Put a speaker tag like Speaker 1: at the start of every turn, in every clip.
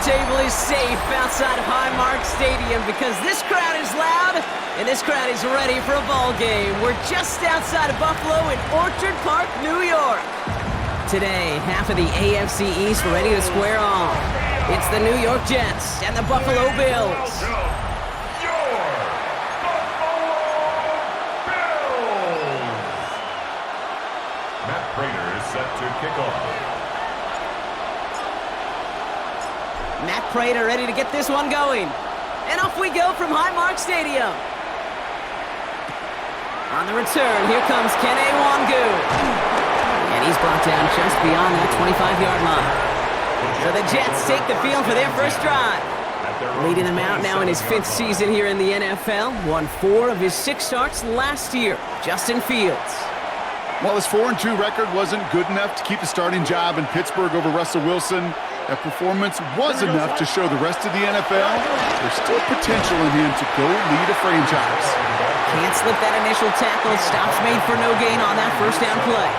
Speaker 1: table is safe outside of Highmark Stadium because this crowd is loud and this crowd is ready for a ball game. We're just outside of Buffalo in Orchard Park, New York. Today, half of the AFC East ready to square off. It's the New York Jets and the Buffalo Bills.
Speaker 2: Matt Prater is set to kick off.
Speaker 1: Matt Prater ready to get this one going. And off we go from Highmark Stadium. On the return, here comes Kene Wangu. And he's brought down just beyond that 25-yard line. So the Jets take the field for their first drive. Leading them out now in his 5th season here in the NFL. Won 4 of his 6 starts last year. Justin Fields.
Speaker 3: While his 4-2 record wasn't good enough to keep the starting job in Pittsburgh over Russell Wilson, that performance was enough to show the rest of the NFL there's still potential in him to go lead a franchise.
Speaker 1: Can't slip that initial tackle. Stops made for no gain on that first down play.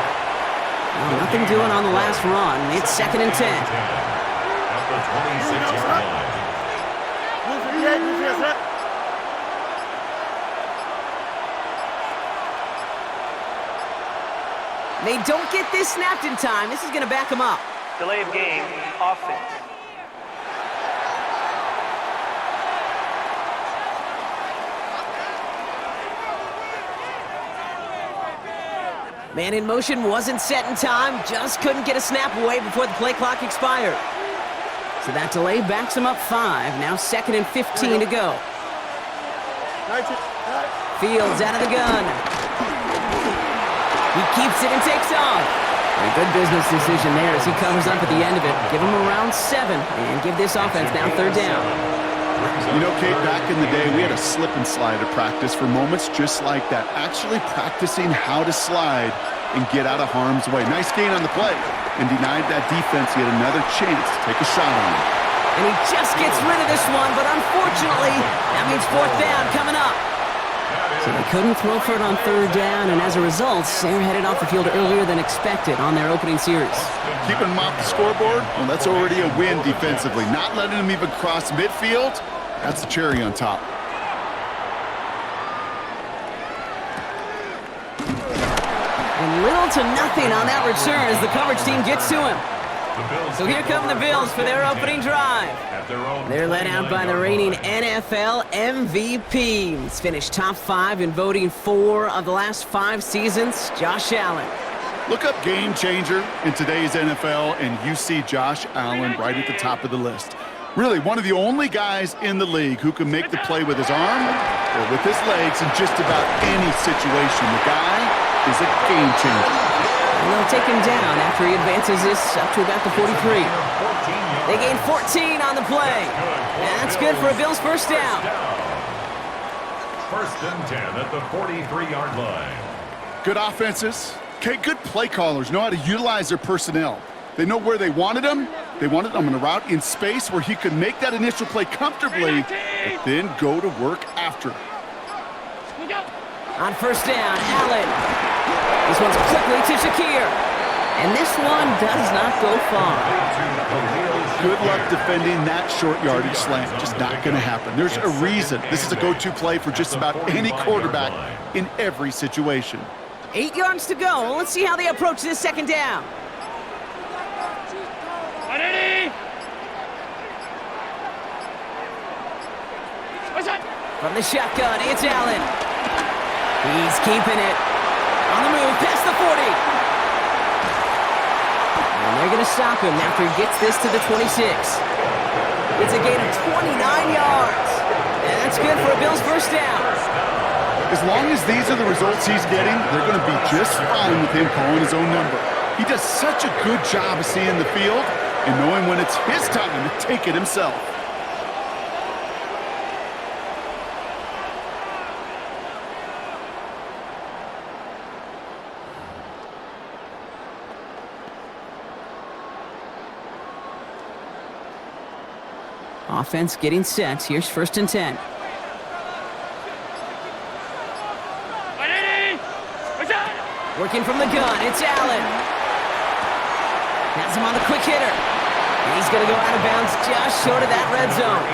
Speaker 1: Well, nothing doing on the last run. It's 2nd and 10.
Speaker 2: At the 26-yard line.
Speaker 1: They don't get this snapped in time. This is going to back them up.
Speaker 4: Delay of game, offense.
Speaker 1: Man in motion wasn't set in time. Just couldn't get a snap away before the play clock expired. So that delay backs him up 5. Now 2nd and 15 to go. Fields out of the gun. He keeps it and takes off. A good business decision there as he covers up at the end of it. Give him around 7 and give this offense now 3rd down.
Speaker 3: You know, Kate, back in the day, we had a slip and slide at practice for moments just like that. Actually practicing how to slide and get out of harm's way. Nice gain on the play and denied that defense yet another chance to take a shot on him.
Speaker 1: And he just gets rid of this one, but unfortunately, that means 4th down coming up. So they couldn't throw for it on 3rd down, and as a result, they're headed off the field earlier than expected on their opening series.
Speaker 3: Keeping him off the scoreboard, well, that's already a win defensively. Not letting him even cross midfield, that's the cherry on top.
Speaker 1: And little to nothing on that return as the coverage team gets to him. So here come the Bills for their opening drive. They're led out by the reigning NFL MVP. He's finished top 5 in voting 4 of the last 5 seasons, Josh Allen.
Speaker 3: Look up game changer in today's NFL, and you see Josh Allen right at the top of the list. Really, one of the only guys in the league who can make the play with his arm or with his legs in just about any situation. The guy is a game changer.
Speaker 1: And they'll take him down after he advances this up to about the 43. They gain 14 on the play. And that's good for a Bills first down.
Speaker 2: 1st and 10 at the 43-yard line.
Speaker 3: Good offenses. Okay, good play callers know how to utilize their personnel. They know where they wanted him. They wanted him on a route in space where he could make that initial play comfortably, but then go to work after.
Speaker 1: On 1st down, Allen. This one's quickly to Shakir. And this one does not go far.
Speaker 3: Good luck defending that short yardage slant. Just not going to happen. There's a reason this is a go-to play for just about any quarterback in every situation.
Speaker 1: 8 yards to go. Let's see how they approach this 2nd down. From the shotgun, it's Allen. He's keeping it. On the move, past the 40. And they're going to stop him after he gets this to the 26. It's a gain of 29 yards. And that's good for a Bills first down.
Speaker 3: As long as these are the results he's getting, they're going to be just fine with him calling his own number. He does such a good job of seeing the field and knowing when it's his time to take it himself.
Speaker 1: Offense getting set. Here's 1st and 10. Working from the gun, it's Allen. Has him on the quick hitter. And he's is going to go out of bounds just short of that red zone.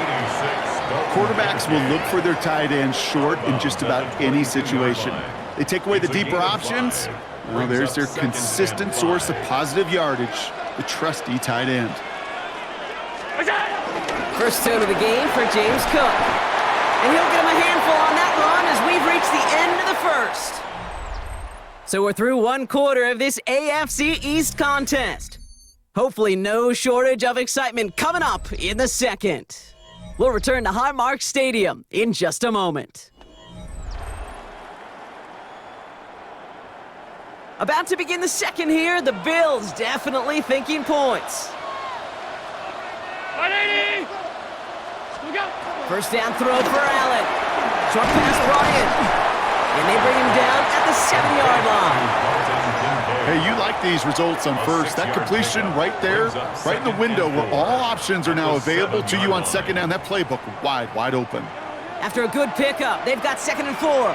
Speaker 3: Quarterbacks will look for their tight end short in just about any situation. They take away the deeper options. Well, there's their consistent source of positive yardage, the trusty tight end.
Speaker 1: First tone of the game for James Cook. And he'll get him a handful on that run as we've reached the end of the first. So we're through one quarter of this AFC East contest. Hopefully no shortage of excitement coming up in the second. We'll return to Highmark Stadium in just a moment. About to begin the second here, the Bills definitely thinking points.
Speaker 4: 180! Look out!
Speaker 1: First down throw for Allen. Short pass brought in. And they bring him down at the 7-yard line.
Speaker 3: Hey, you like these results on first. That completion right there, right in the window where all options are now available to you on second down. That playbook wide open.
Speaker 1: After a good pickup, they've got 2nd and 4.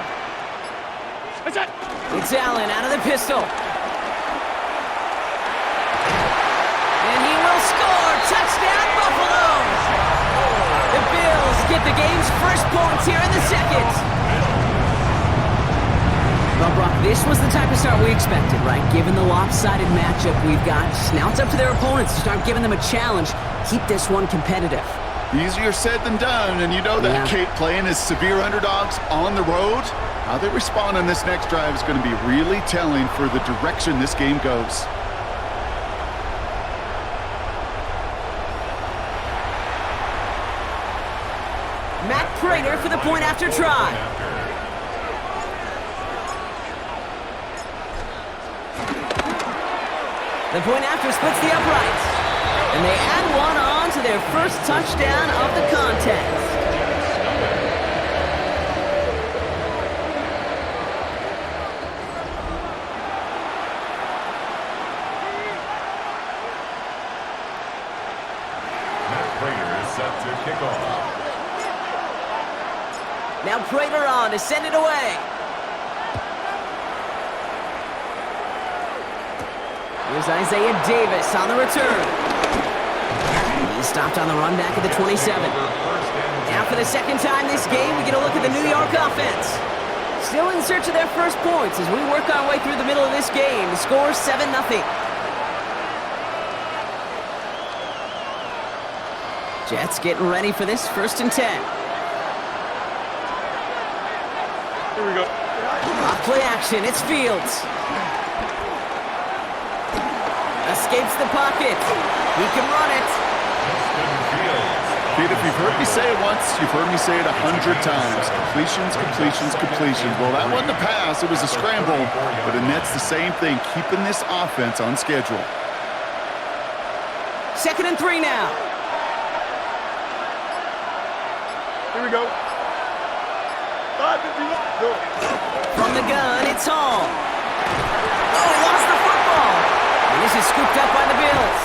Speaker 1: It's Allen out of the pistol. And he will score. Touchdown, Buffalo! The Bills get the game's first points here in the second. Well, Brock, this was the type of start we expected, right? Given the lopsided matchup we've got, now it's up to their opponents to start giving them a challenge. Keep this one competitive.
Speaker 3: Easier said than done, and you know that, Kate, playing as severe underdogs on the road. How they respond on this next drive is going to be really telling for the direction this game goes.
Speaker 1: Matt Prater for the point after try. The point after splits the uprights. And they add one on to their first touchdown of the contest. Now Prater on to send it away. Here's Isaiah Davis on the return. He's stopped on the run back at the 27. Now for the second time this game, we get a look at the New York offense. Still in search of their first points as we work our way through the middle of this game. The score 7-0. Jets getting ready for this 1st and 10.
Speaker 4: Here we go.
Speaker 1: Off play action, it's Fields. Escapes the pocket. He can run it.
Speaker 3: Pete, if you've heard me say it once, you've heard me say it 100 times. Completions. Well, that wasn't a pass, it was a scramble. But it nets the same thing, keeping this offense on schedule.
Speaker 1: 2nd and 3 now.
Speaker 4: Here we go.
Speaker 1: From the gun, it's Hall. Oh, he lost the football. And this is scooped up by the Bills.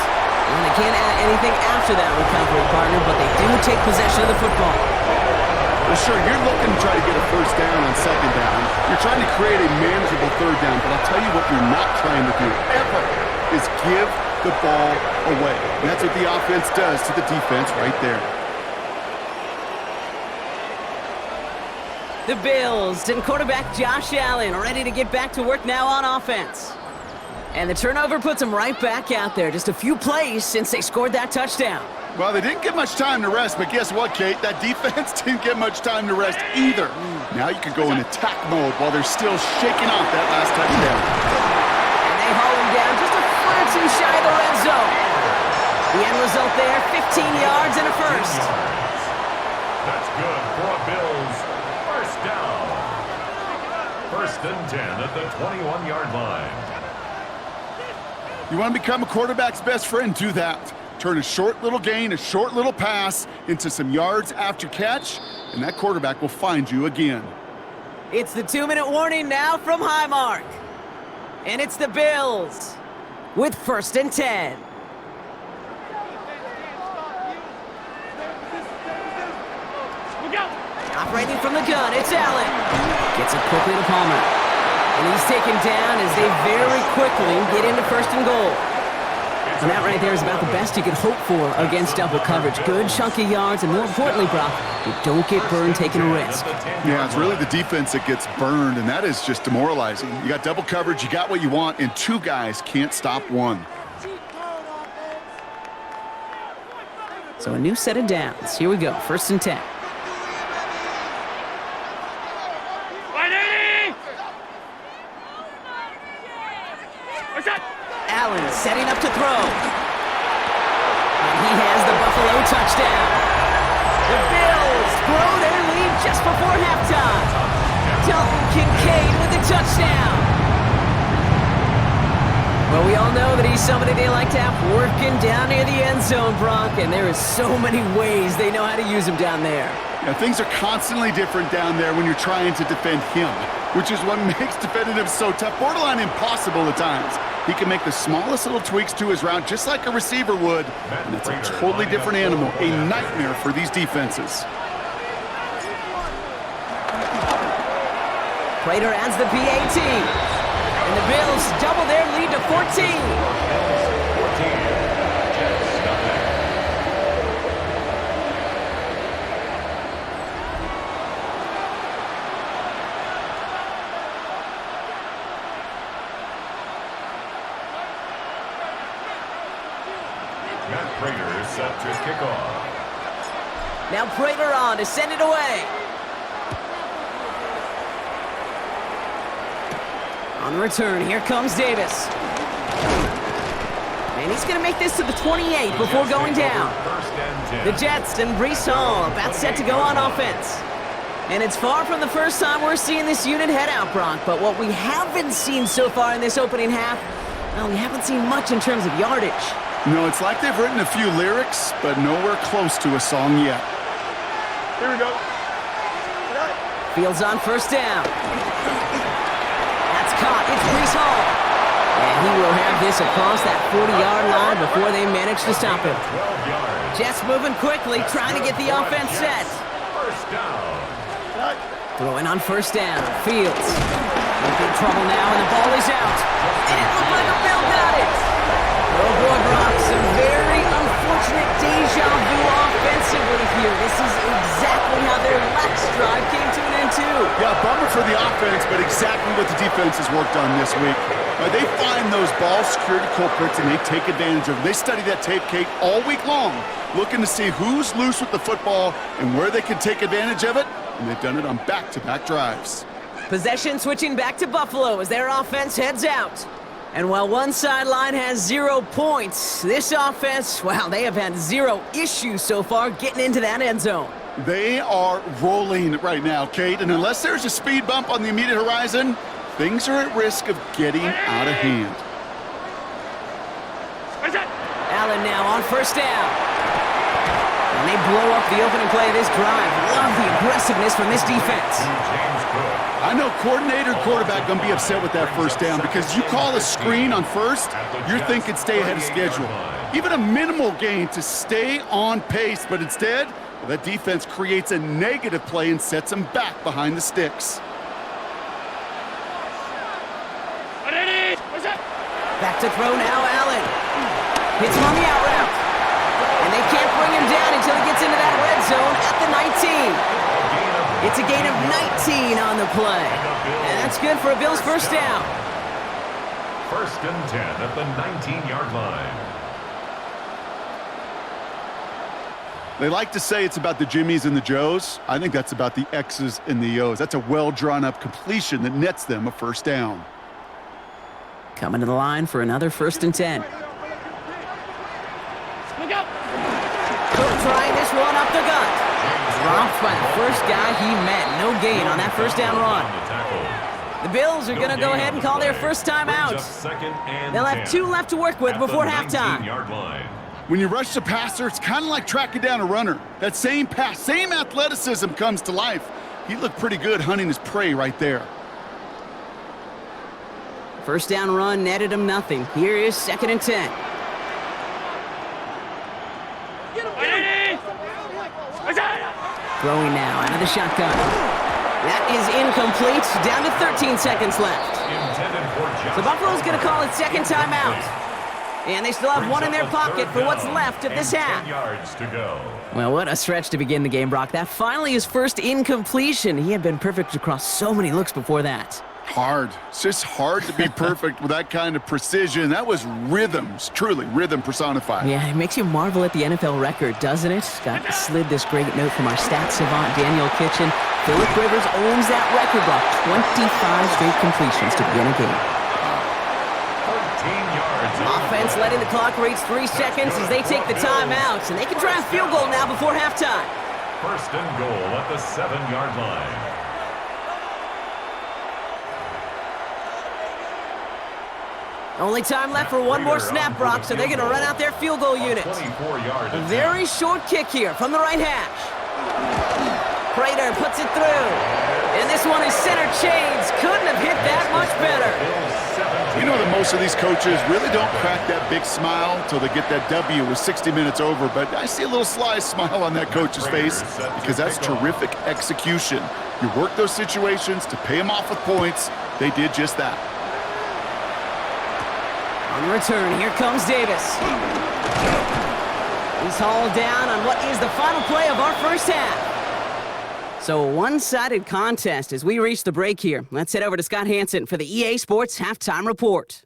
Speaker 1: And they can't add anything after that recovery, partner, but they do take possession of the football.
Speaker 3: Well, sure, you're looking to try to get a first down on second down. You're trying to create a manageable third down, but I'll tell you what you're not trying to do ever is give the ball away. And that's what the offense does to the defense right there.
Speaker 1: The Bills and quarterback Josh Allen ready to get back to work now on offense. And the turnover puts them right back out there. Just a few plays since they scored that touchdown.
Speaker 3: Well, they didn't get much time to rest, but guess what, Kate? That defense didn't get much time to rest either. Now you can go in attack mode while they're still shaking off that last touchdown.
Speaker 1: And they haul him down just a foot or two shy of the red zone. The end result there, 15 yards and a first.
Speaker 2: That's good for a Bills first down. 1st and 10 at the 21-yard line.
Speaker 3: You want to become a quarterback's best friend? Do that. Turn a short little gain, a short little pass into some yards after catch, and that quarterback will find you again.
Speaker 1: It's the 2-minute warning now from Highmark. And it's the Bills with 1st and 10. Operating from the gun, it's Allen. Gets it quickly to Palmer. And he's taken down as they very quickly get into 1st and goal.
Speaker 2: It's
Speaker 1: And that right there is about the best you could hope for against double coverage. Good chunky yards, and more importantly, Brock, you don't get burned taking a risk.
Speaker 3: Yeah, it's really the defense that gets burned, and that is just demoralizing. You got double coverage, you got what you want, and two guys can't stop one.
Speaker 1: So a new set of downs. Here we go, 1st and 10. Allen setting up to throw. And he has the Buffalo touchdown. The Bills grow their lead just before halftime. Dalton Kincaid with the touchdown. Well, we all know that he's somebody they like to have working down near the end zone, Brock, and there is so many ways they know how to use him down there.
Speaker 3: Yeah, things are constantly different down there when you're trying to defend him, which is what makes defending him so tough, borderline impossible at times. He can make the smallest little tweaks to his route just like a receiver would, and it's a totally different animal, a nightmare for these defenses.
Speaker 1: Prater adds the PAT, and the Bills double their lead to 14.
Speaker 2: Prater set to kick off.
Speaker 1: Now Prater on to send it away. On the return, here comes Davis. And he's going to make this to the 28 before going down. The Jets and Breece Hall about set to go on offense. And it's far from the first time we're seeing this unit head out, Brock. But what we haven't seen so far in this opening half, well, we haven't seen much in terms of yardage.
Speaker 3: No, it's like they've written a few lyrics, but nowhere close to a song yet.
Speaker 4: Here we go.
Speaker 1: Fields on 1st down. That's caught. It's Breece Hall. And he will have this across that 40-yard line before they manage to stop him. Jets moving quickly, trying to get the offense set.
Speaker 2: First down.
Speaker 1: Throwing on 1st down. Fields. In big trouble now, and the ball is out. And it looked like a Bill got it. Oh boy, Brock, some very unfortunate deja vu offensively here. This is exactly how their last drive came to an end too.
Speaker 3: Yeah, bummer for the offense, but exactly what the defense has worked on this week. They find those ball security culprits and they take advantage of them. They study that tape, Kate, all week long, looking to see who's loose with the football and where they can take advantage of it, and they've done it on back-to-back drives.
Speaker 1: Possession switching back to Buffalo as their offense heads out. And while one sideline has 0 points, this offense, well, they have had 0 issues so far getting into that end zone.
Speaker 3: They are rolling right now, Kate, and unless there's a speed bump on the immediate horizon, things are at risk of getting out of hand.
Speaker 1: Allen now on 1st down. And they blow up the opening play of this drive. Love the aggressiveness from this defense.
Speaker 3: I know coordinator and quarterback going to be upset with that 1st down because you call a screen on 1st, you're thinking stay ahead of schedule. Even a minimal gain to stay on pace, but instead, that defense creates a negative play and sets them back behind the sticks.
Speaker 1: Back to throw now, Allen. Hits him on the out route. And they can't bring him down until he gets into that red zone at the 19. It's a gain of 19 on the play. And that's good for a Bills 1st down.
Speaker 2: 1st and 10 at the 19-yard line.
Speaker 3: They like to say it's about the Jimmies and the Joes. I think that's about the X's and the O's. That's a well-drawn-up completion that nets them a 1st down.
Speaker 1: Coming to the line for another 1st and 10. Cook trying this one up the gut. Dropped by the first guy he met. No gain on that 1st down run. The Bills are going to go ahead and call their 1st time out. They'll have 2 left to work with before halftime.
Speaker 3: When you rush the passer, it's kind of like tracking down a runner. That same pass, same athleticism comes to life. He looked pretty good hunting his prey right there.
Speaker 1: 1st down run netted him nothing. Here is 2nd and 10. Throwing now out of the shotgun. That is incomplete. Down to 13 seconds left. So Buffalo's going to call it 2nd timeout. And they still have one in their pocket for what's left of this half.
Speaker 2: 10 yards to go.
Speaker 1: Well, what a stretch to begin the game, Brock. That finally his first incompletion. He had been perfect across so many looks before that.
Speaker 3: Hard. It's just hard to be perfect with that kind of precision. That was rhythms, truly rhythm personified.
Speaker 1: Yeah, it makes you marvel at the NFL record, doesn't it? Scott slid this great note from our stats savant, Daniel Kitchen. Phillip Rivers owns that record, Brock. 25 straight completions to begin a game.
Speaker 2: 13 yards.
Speaker 1: Offense letting the clock reach 3 seconds as they take the timeouts, and they can try a field goal now before halftime.
Speaker 2: First and goal at the 7-yard line.
Speaker 1: Only time left for one more snap, Brock, so they're going to run out their field goal unit.
Speaker 2: 24-yard.
Speaker 1: A very short kick here from the right hash. Prater puts it through. And this one is center chains. Couldn't have hit that much better.
Speaker 3: You know that most of these coaches really don't crack that big smile until they get that W with 60 minutes over, but I see a little sly smile on that coach's face because that's terrific execution. You work those situations to pay them off with points. They did just that.
Speaker 1: On the return, here comes Davis. He's hauled down on what is the final play of our first half. So a one-sided contest as we reach the break here. Let's head over to Scott Hanson for the EA Sports Halftime Report.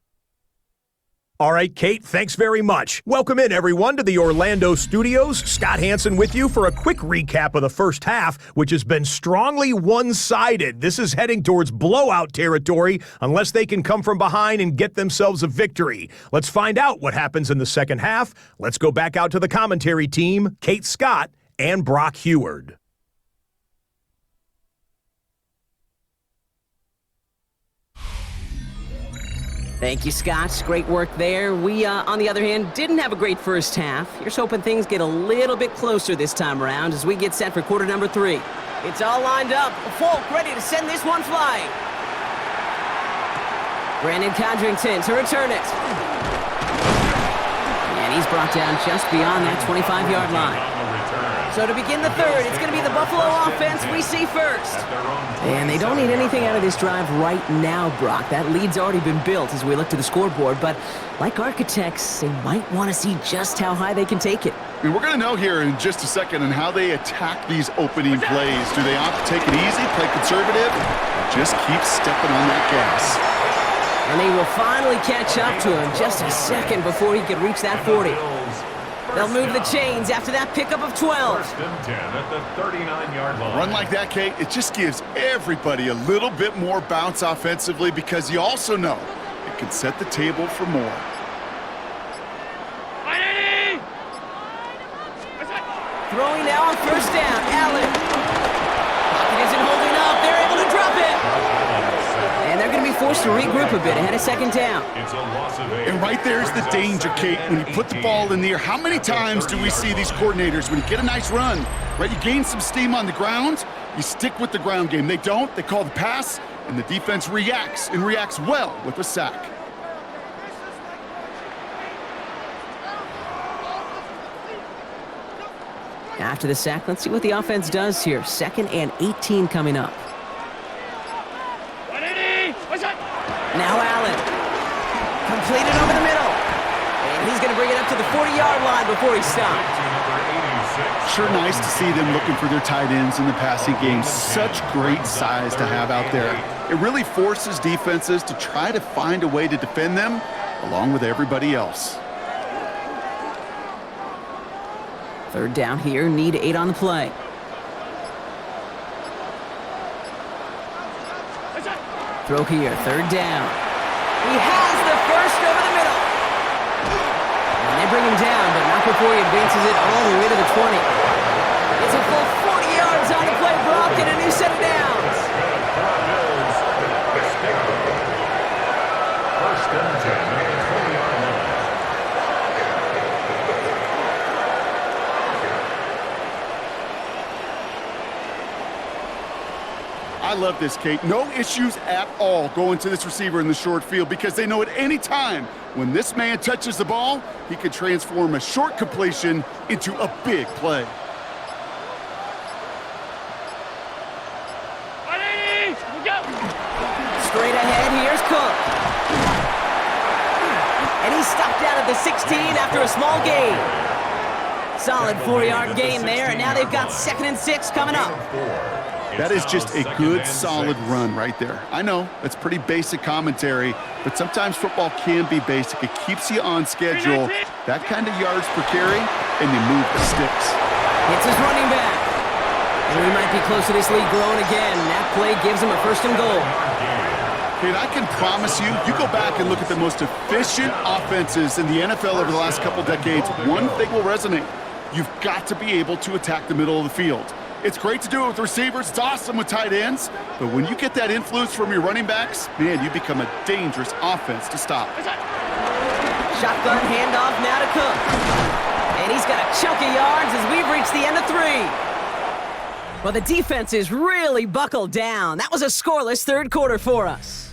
Speaker 5: All right, Kate, thanks very much. Welcome in, everyone, to the Orlando studios. Scott Hanson with you for a quick recap of the first half, which has been strongly one-sided. This is heading towards blowout territory unless they can come from behind and get themselves a victory. Let's find out what happens in the second half. Let's go back out to the commentary team, Kate Scott and Brock Heward.
Speaker 1: Thank you, Scott. Great work there. We, on the other hand, didn't have a great first half. Here's hoping things get a little bit closer this time around as we get set for quarter number 3. It's all lined up. Folk ready to send this one flying. Brandon Codrington to return it. And he's brought down just beyond that 25-yard line. So to begin the third, it's going to be the Buffalo offense we see first. And they don't need anything out of this drive right now, Brock. That lead's already been built as we look to the scoreboard. But like architects, they might want to see just how high they can take it.
Speaker 3: And we're going to know here in just a second on how they attack these opening plays. Do they opt to take it easy, play conservative, or just keep stepping on that gas?
Speaker 1: And they will finally catch up to him just a second before he could reach that 40. They'll move the chains after that pickup of 12.
Speaker 2: First and 10 at the 39-yard line.
Speaker 3: Run like that, Kate, it just gives everybody a little bit more bounce offensively because you also know it can set the table for more.
Speaker 1: Throwing now on first down, Allen. Pocket isn't holding up. They're able to drop it. And they're going to be forced to regroup a bit ahead of second down.
Speaker 2: It's a loss of 8.
Speaker 3: And right there's the danger, Kate. When you put the ball in the air, how many times do we see these coordinators, when you get a nice run, right, you gain some steam on the ground, you stick with the ground game. They don't. They call the pass, and the defense reacts, and reacts well with a sack.
Speaker 1: After the sack, let's see what the offense does here. 2nd and 18 coming up. Now Allen. Completed over the middle. And he's going to bring it up to the 40-yard line before he stops.
Speaker 3: Sure nice to see them looking for their tight ends in the passing game. Such great size to have out there. It really forces defenses to try to find a way to defend them along with everybody else.
Speaker 1: 3rd down here, need 8 on the play. Throw here, 3rd down. He has the first over the middle. And they bring him down, but not before he advances it all the way to the 20. It's a full 40 yards on the play, Brock, and a new set of downs.
Speaker 2: First and 10 at the 20-yard line.
Speaker 3: I love this, Kate. No issues at all going to this receiver in the short field because they know at any time when this man touches the ball, he can transform a short completion into a big play.
Speaker 1: Straight ahead, here's Cook. And he's stopped down out of the 16 after a small gain. Solid 4-yard gain there, and now they've got 2nd and 6 coming up.
Speaker 3: That is just a good, solid run right there. I know, that's pretty basic commentary, but sometimes football can be basic. It keeps you on schedule. That kind of yards per carry, and you move the sticks.
Speaker 1: It's his running back. And we might be close to this lead growing again. That play gives him a 1st and goal.
Speaker 3: And I can promise you, you go back and look at the most efficient offenses in the NFL over the last couple decades, one thing will resonate. You've got to be able to attack the middle of the field. It's great to do it with receivers. It's awesome with tight ends. But when you get that influence from your running backs, man, you become a dangerous offense to stop.
Speaker 1: Shotgun handoff now to Cook. And he's got a chunk of yards as we've reached the end of 3. Well, the defense is really buckled down. That was a scoreless 3rd quarter for us.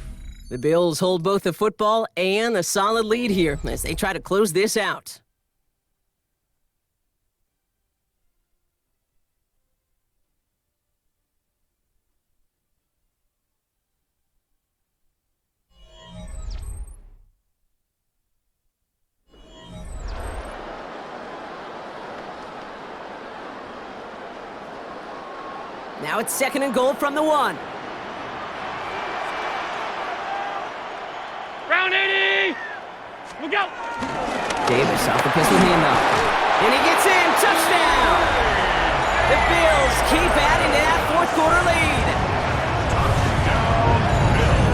Speaker 1: The Bills hold both the football and a solid lead here as they try to close this out. Now it's 2nd and goal from the 1.
Speaker 4: Round 80! Look out!
Speaker 1: Davis off the pistol handoff. And he gets in. Touchdown! The Bills keep adding to that 4th quarter lead.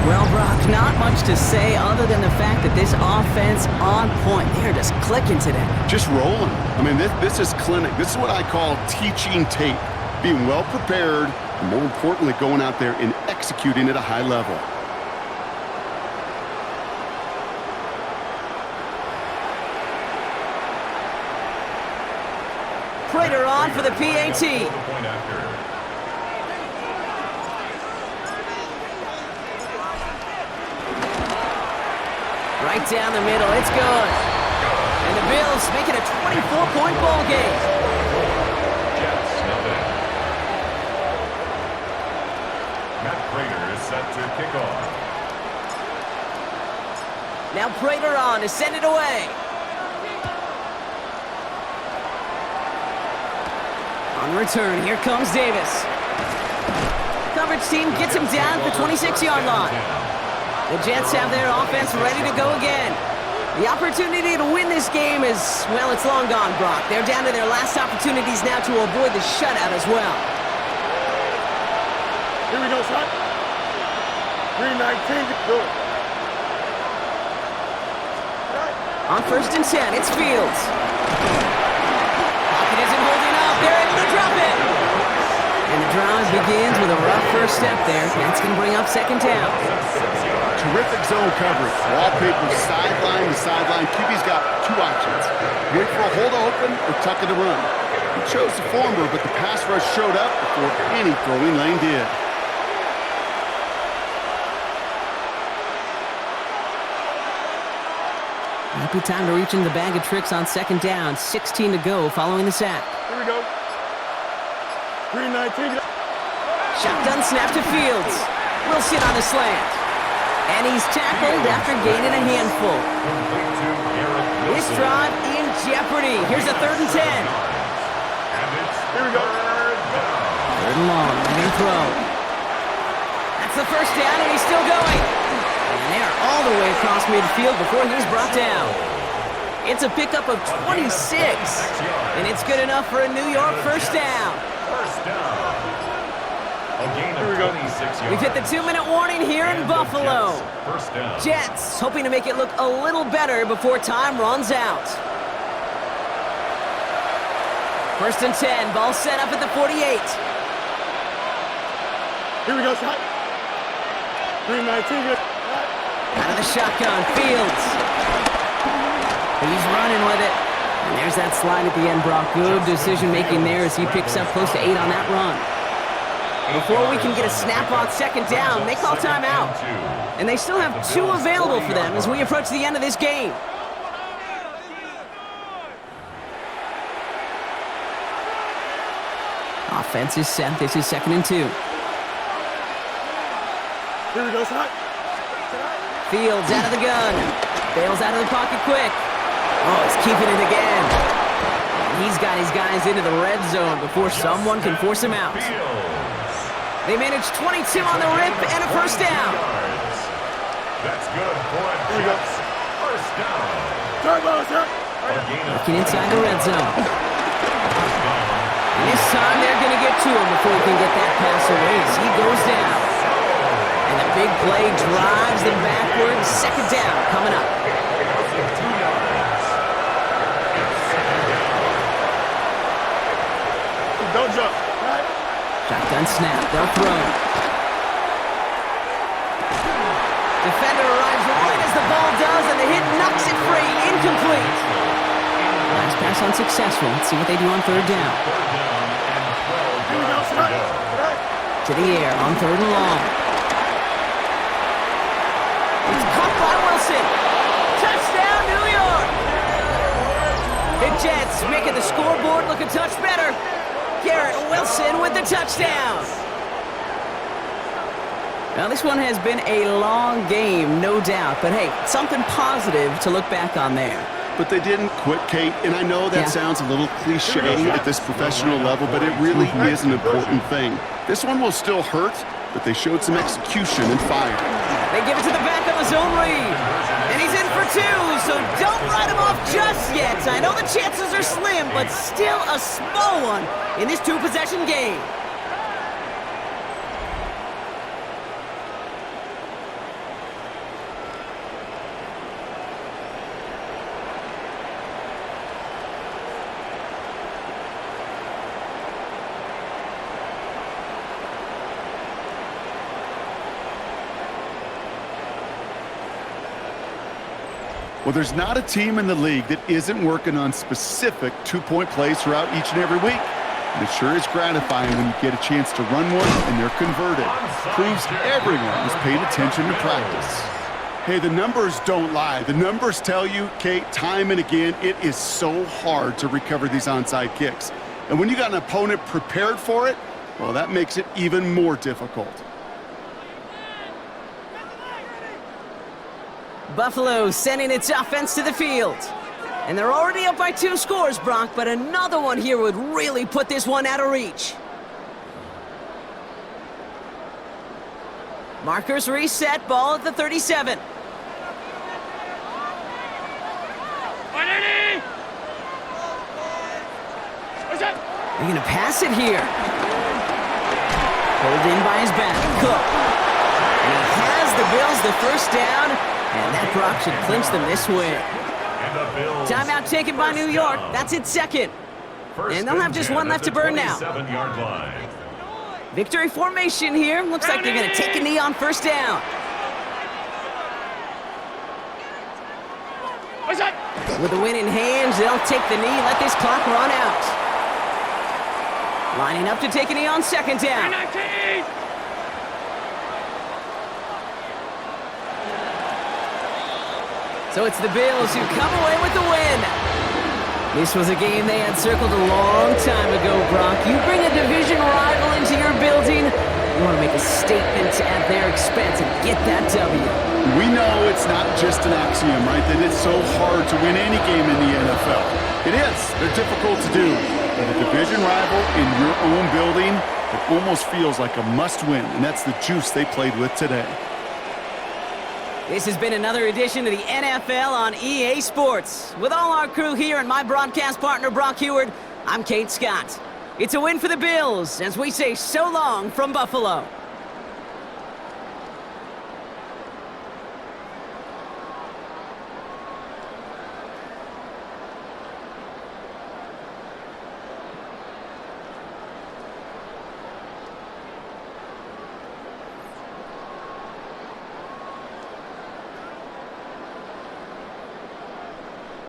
Speaker 1: Well, Brock, not much to say other than the fact that this offense on point. They're just clicking today.
Speaker 3: Just rolling. I mean, this is clinic. This is what I call teaching tape. Being well prepared, and more importantly, going out there and executing at a high level.
Speaker 1: Prater on for the PAT. Right down the middle, it's good. And the Bills make it a 24-point ball game.
Speaker 2: Set to kick off.
Speaker 1: Now Prater on to send it away. On return, here comes Davis. Coverage team gets him down at the 26-yard line. The Jets have their offense ready to go again. The opportunity to win this game is, well, it's long gone, Brock. They're down to their last opportunities now to avoid the shutout as well.
Speaker 4: Here we go, son. 319, do it.
Speaker 1: On 1st and 10, it's Fields. Pocket isn't holding up. They're able to drop it. And the drive begins with a rough first step there. That's going to bring up 2nd down.
Speaker 3: Terrific zone coverage. Wallpaper sideline to sideline. QB's got 2 options. Wait for a hole to open or tuck it to run. He chose the former, but the pass rush showed up before any throwing lane did.
Speaker 1: Might be time to reach in the bag of tricks on 2nd down. 16 to go following the sack.
Speaker 4: Here we go. 319.
Speaker 1: Shotgun snap to Fields. Wilson on the slant. And he's tackled after gaining a handful. This drive in jeopardy. Here's a 3rd and 10.
Speaker 4: Here we go.
Speaker 1: 3rd and long. Letting throw. That's the 1st down, and he's still going. And they're all the way across midfield before he's brought down. It's a pickup of 26. And it's good enough for a New York 1st down.
Speaker 2: First down. A gain of 26 yards.
Speaker 1: We've hit the 2-minute warning here in Buffalo.
Speaker 2: First down.
Speaker 1: Jets hoping to make it look a little better before time runs out. 1st and 10. Ball set up at the 48.
Speaker 4: Here we go, son. 319.
Speaker 1: Out of the shotgun, Fields. He's running with it. And there's that slide at the end, Brock. Good decision-making there as he picks up close to 8 on that run. Before we can get a snap on 2nd down, they call timeout. And they still have 2 available for them as we approach the end of this game. Offense is set. This is 2nd and 2.
Speaker 4: Here we go, son.
Speaker 1: Fields out of the gun. Bails out of the pocket quick. Oh, he's keeping it again. And he's got his guys into the red zone before someone can force him out. They managed 22 on the rip and a first down.
Speaker 2: That's good for a Jets first down.
Speaker 1: Looking inside the red zone. And this time they're going to get to him before he can get that pass away as he goes down. And the big play drives them backwards. Second down coming up.
Speaker 4: Don't jump.
Speaker 1: Shotgun snap. They'll throw. Defender arrives right as the ball does, and the hit knocks it free. Incomplete. Last pass unsuccessful. Let's see what they do on third down. To the air on third and long. It's caught by Wilson. Touchdown, New York. The Jets making the scoreboard look a touch better. Garrett Wilson with the touchdown. Now, this one has been a long game, no doubt. But, hey, something positive to look back on there.
Speaker 3: But they didn't quit, Kate, and I know that sounds a little cliche at this professional level, but it really is an important thing. This one will still hurt, but they showed some execution and fire.
Speaker 1: They give it to the back of his own read. And he's in for two, so don't write him off just yet. I know the chances are slim, but still a small one in this two-possession game.
Speaker 3: Well, there's not a team in the league that isn't working on specific two-point plays throughout each and every week. And it sure is gratifying when you get a chance to run one and they're converted. Proves everyone is paying attention to practice. Hey, the numbers don't lie. The numbers tell you, Kate, time and again, it is so hard to recover these onside kicks. And when you got an opponent prepared for it, well, that makes it even more difficult.
Speaker 1: Buffalo sending its offense to the field. And they're already up by 2 scores, Brock, but another one here would really put this one out of reach. Markers reset, ball at the 37. They're going to pass it here. Pulled in by his back, Cook. And he has the Bills the first down. And that Brock should clinch them this win. Timeout taken by New York. That's its second. And they'll have just one left to burn now. Victory formation here. Looks like they're going to take a knee on first down. With the win in hand, they'll take the knee, let this clock run out. Lining up to take a knee on second down. So it's the Bills who come away with the win. This was a game they had circled a long time ago, Brock. You bring a division rival into your building, you want to make a statement at their expense and get that W.
Speaker 3: We know it's not just an axiom, right, that it's so hard to win any game in the NFL. It is. They're difficult to do. But a division rival in your own building, it almost feels like a must-win, and that's the juice they played with today.
Speaker 1: This has been another edition of the NFL on EA Sports. With all our crew here and my broadcast partner, Brock Heward, I'm Kate Scott. It's a win for the Bills as we say so long from Buffalo.